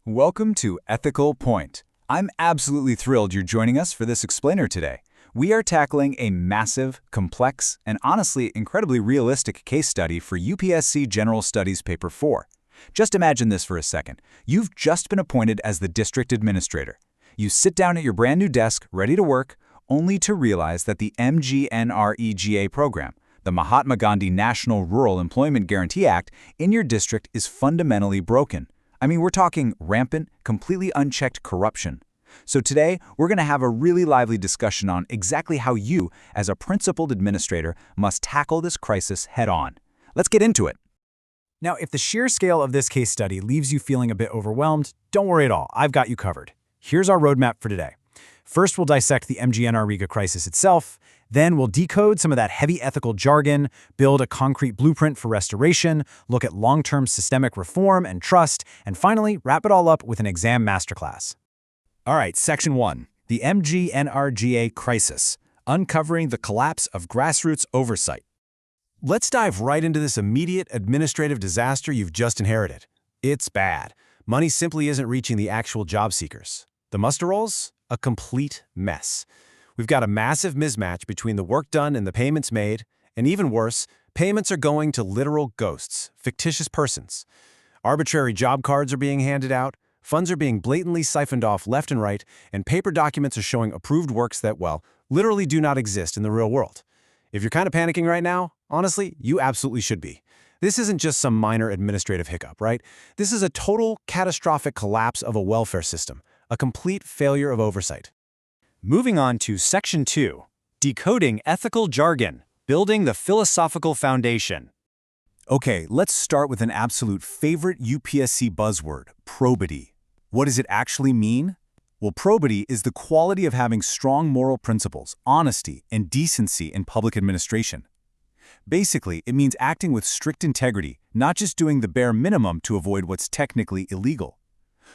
Welcome to Ethical Point. I'm absolutely thrilled you're joining us for this explainer today. We are tackling a massive, complex, and honestly incredibly realistic case study for UPSC General Studies Paper 4. Just imagine this for a second. You've just been appointed as the district administrator. You sit down at your brand new desk, ready to work, only to realize that the MGNREGA program, the Mahatma Gandhi National Rural Employment Guarantee Act, in your district is fundamentally broken. I mean, we're talking rampant, completely unchecked corruption. So today, we're going to have a really lively discussion on exactly how you, as a principled administrator, must tackle this crisis head-on. Let's get into it. Now, if the sheer scale of this case study leaves you feeling a bit overwhelmed, don't worry at all. I've got you covered. Here's our roadmap for today. First, we'll dissect the MGNREGA crisis itself. Then we'll decode some of that heavy ethical jargon, build a concrete blueprint for restoration, look at long-term systemic reform and trust, and finally, wrap it all up with an exam masterclass. All right, Section 1, the MGNREGA crisis, uncovering the collapse of grassroots oversight. Let's dive right into this immediate administrative disaster you've just inherited. It's bad. Money simply isn't reaching the actual job seekers. The muster rolls? A complete mess. We've got a massive mismatch between the work done and the payments made, and even worse, payments are going to literal ghosts, fictitious persons. Arbitrary job cards are being handed out, funds are being blatantly siphoned off left and right, and paper documents are showing approved works that, well, literally do not exist in the real world. If you're kind of panicking right now, honestly, you absolutely should be. This isn't just some minor administrative hiccup, right? This is a total catastrophic collapse of a welfare system, a complete failure of oversight. Moving on to Section 2, Decoding Ethical Jargon, Building the Philosophical Foundation. Okay, let's start with an absolute favorite UPSC buzzword, probity. What does it actually mean? Well, probity is the quality of having strong moral principles, honesty, and decency in public administration. Basically, it means acting with strict integrity, not just doing the bare minimum to avoid what's technically illegal.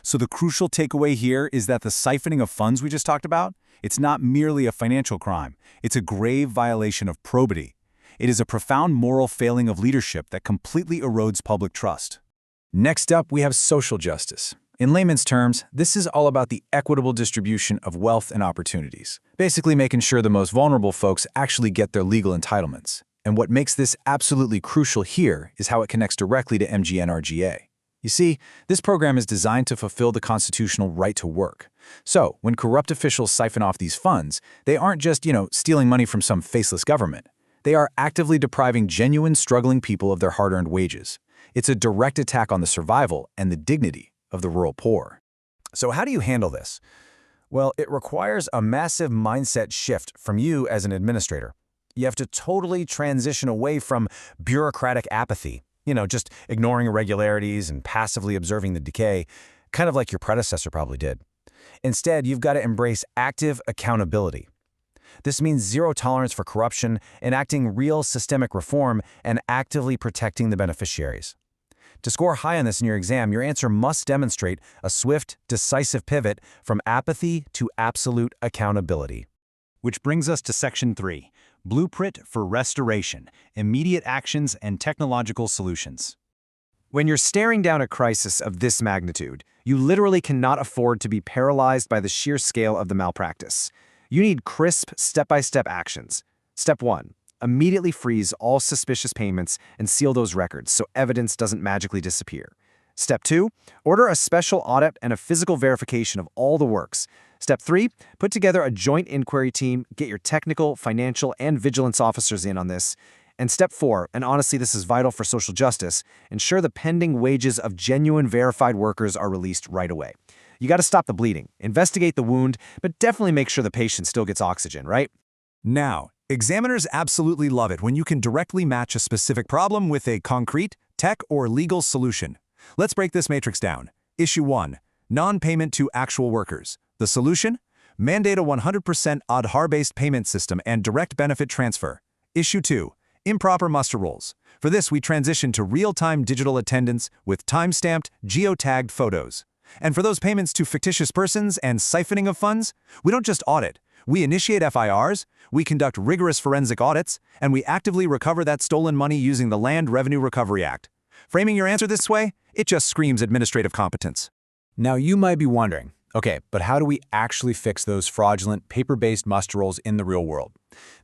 So the crucial takeaway here is that the siphoning of funds we just talked about, it's not merely a financial crime. It's a grave violation of probity. It is a profound moral failing of leadership that completely erodes public trust. Next up, we have social justice. In layman's terms, this is all about the equitable distribution of wealth and opportunities, basically making sure the most vulnerable folks actually get their legal entitlements. And what makes this absolutely crucial here is how it connects directly to MGNREGA. You see, this program is designed to fulfill the constitutional right to work. So, when corrupt officials siphon off these funds, they aren't just, stealing money from some faceless government. They are actively depriving genuine, struggling people of their hard-earned wages. It's a direct attack on the survival and the dignity of the rural poor. So how do you handle this? Well, it requires a massive mindset shift from you as an administrator. You have to totally transition away from bureaucratic apathy, just ignoring irregularities and passively observing the decay, kind of like your predecessor probably did. Instead, you've got to embrace active accountability. This means zero tolerance for corruption, enacting real systemic reform, and actively protecting the beneficiaries. To score high on this in your exam, your answer must demonstrate a swift, decisive pivot from apathy to absolute accountability. Which brings us to Section 3, Blueprint for Restoration, Immediate Actions and Technological Solutions. When you're staring down a crisis of this magnitude, you literally cannot afford to be paralyzed by the sheer scale of the malpractice. You need crisp, step-by-step actions. Step 1. Immediately freeze all suspicious payments and seal those records so evidence doesn't magically disappear. Step 2. Order a special audit and a physical verification of all the works. Step 3. Put together a joint inquiry team, get your technical, financial, and vigilance officers in on this. And Step 4, and honestly this is vital for social justice, ensure the pending wages of genuine verified workers are released right away. You got to stop the bleeding, investigate the wound, but definitely make sure the patient still gets oxygen, right? Now, examiners absolutely love it when you can directly match a specific problem with a concrete, tech, or legal solution. Let's break this matrix down. Issue 1. Non-payment to actual workers. The solution? Mandate a 100% Aadhaar-based payment system and direct benefit transfer. Issue 2. Improper muster rolls. For this, we transition to real-time digital attendance with time-stamped, geotagged photos. And for those payments to fictitious persons and siphoning of funds, we don't just audit. We initiate FIRs, we conduct rigorous forensic audits, and we actively recover that stolen money using the Land Revenue Recovery Act. Framing your answer this way, it just screams administrative competence. Now you might be wondering, okay, but how do we actually fix those fraudulent paper-based muster rolls in the real world?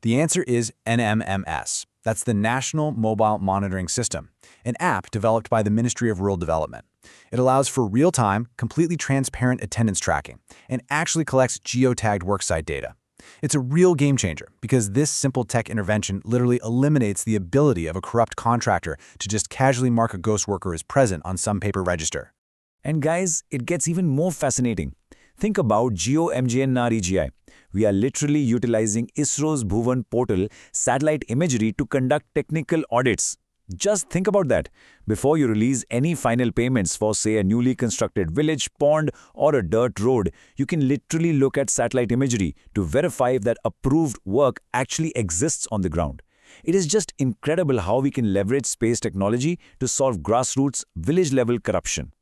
The answer is NMMS. That's the National Mobile Monitoring System, an app developed by the Ministry of Rural Development. It allows for real-time, completely transparent attendance tracking and actually collects geotagged worksite data. It's a real game changer because this simple tech intervention literally eliminates the ability of a corrupt contractor to just casually mark a ghost worker as present on some paper register. And guys, it gets even more fascinating. Think about MGNREGA. We are literally utilizing ISRO's Bhuvan portal satellite imagery to conduct technical audits. Just think about that. Before you release any final payments for, say, a newly constructed village, pond, or a dirt road, you can literally look at satellite imagery to verify if that approved work actually exists on the ground. It is just incredible how we can leverage space technology to solve grassroots, village-level corruption.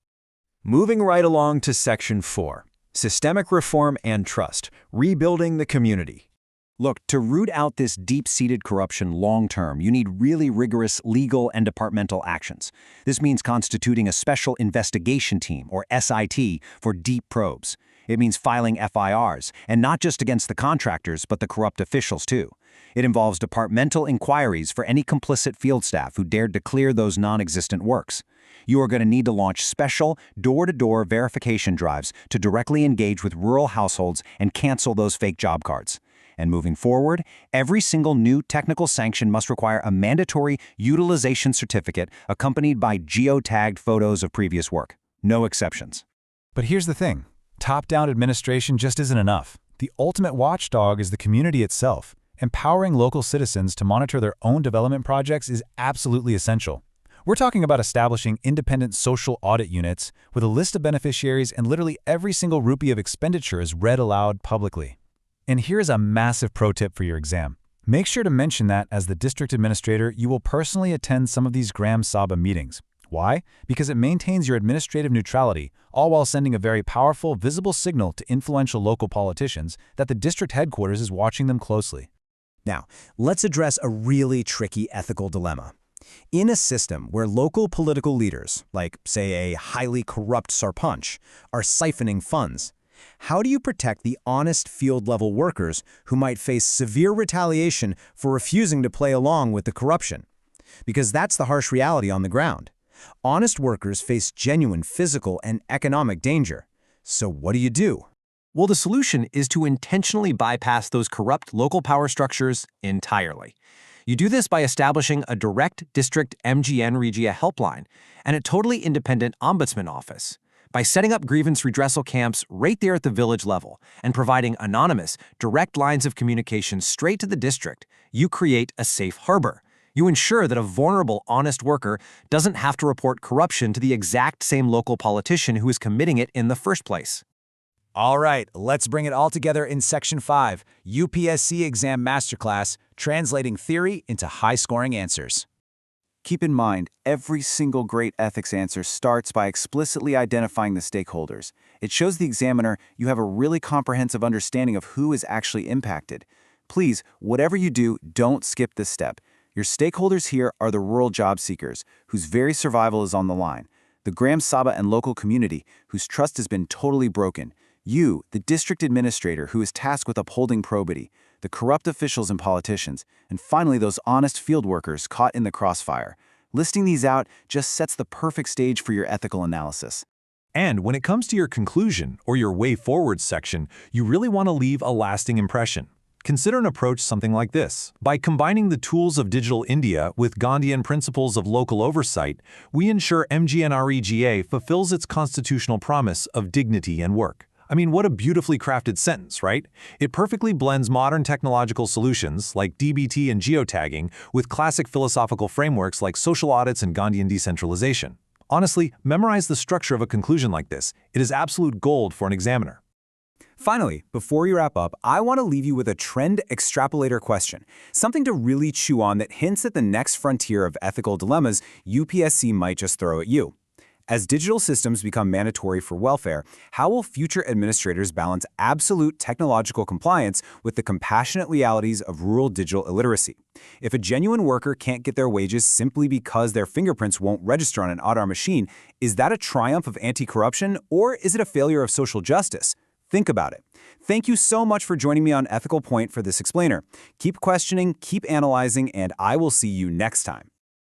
Moving right along to Section 4, Systemic Reform and Trust, Rebuilding the Community. Look, to root out this deep-seated corruption long-term, you need really rigorous legal and departmental actions. This means constituting a special investigation team, or SIT, for deep probes. It means filing FIRs, and not just against the contractors, but the corrupt officials too. It involves departmental inquiries for any complicit field staff who dared to clear those non-existent works. You are going to need to launch special, door-to-door verification drives to directly engage with rural households and cancel those fake job cards. And moving forward, every single new technical sanction must require a mandatory utilization certificate accompanied by geotagged photos of previous work. No exceptions. But here's the thing. Top-down administration just isn't enough. The ultimate watchdog is the community itself. Empowering local citizens to monitor their own development projects is absolutely essential. We're talking about establishing independent social audit units with a list of beneficiaries, and literally every single rupee of expenditure is read aloud publicly. And here's a massive pro tip for your exam. Make sure to mention that as the district administrator, you will personally attend some of these Gram Sabha meetings. Why? Because it maintains your administrative neutrality, all while sending a very powerful, visible signal to influential local politicians that the district headquarters is watching them closely. Now, let's address a really tricky ethical dilemma. In a system where local political leaders, like, say, a highly corrupt sarpanch, are siphoning funds, how do you protect the honest field-level workers who might face severe retaliation for refusing to play along with the corruption? Because that's the harsh reality on the ground. Honest workers face genuine physical and economic danger. So what do? Well, the solution is to intentionally bypass those corrupt local power structures entirely. You do this by establishing a direct district MGNREGA helpline and a totally independent ombudsman office. By setting up grievance redressal camps right there at the village level and providing anonymous, direct lines of communication straight to the district, you create a safe harbor. You ensure that a vulnerable, honest worker doesn't have to report corruption to the exact same local politician who is committing it in the first place. All right, let's bring it all together in Section 5, UPSC Exam Masterclass, Translating Theory into High-Scoring Answers. Keep in mind, every single great ethics answer starts by explicitly identifying the stakeholders. It shows the examiner you have a really comprehensive understanding of who is actually impacted. Please, whatever you do, don't skip this step. Your stakeholders here are the rural job seekers, whose very survival is on the line. The Gram Sabha and local community, whose trust has been totally broken. You, the district administrator who is tasked with upholding probity, the corrupt officials and politicians, and finally those honest field workers caught in the crossfire. Listing these out just sets the perfect stage for your ethical analysis. And when it comes to your conclusion or your way forward section, you really want to leave a lasting impression. Consider an approach something like this. By combining the tools of digital India with Gandhian principles of local oversight, we ensure MGNREGA fulfills its constitutional promise of dignity and work. I mean, what a beautifully crafted sentence, right? It perfectly blends modern technological solutions like DBT and geotagging with classic philosophical frameworks like social audits and Gandhian decentralization. Honestly, memorize the structure of a conclusion like this. It is absolute gold for an examiner. Finally, before we wrap up, I want to leave you with a trend extrapolator question, something to really chew on that hints at the next frontier of ethical dilemmas UPSC might just throw at you. As digital systems become mandatory for welfare, how will future administrators balance absolute technological compliance with the compassionate realities of rural digital illiteracy? If a genuine worker can't get their wages simply because their fingerprints won't register on an Aadhaar machine, is that a triumph of anti-corruption or is it a failure of social justice? Think about it. Thank you so much for joining me on Ethical Point for this explainer. Keep questioning, keep analyzing, and I will see you next time.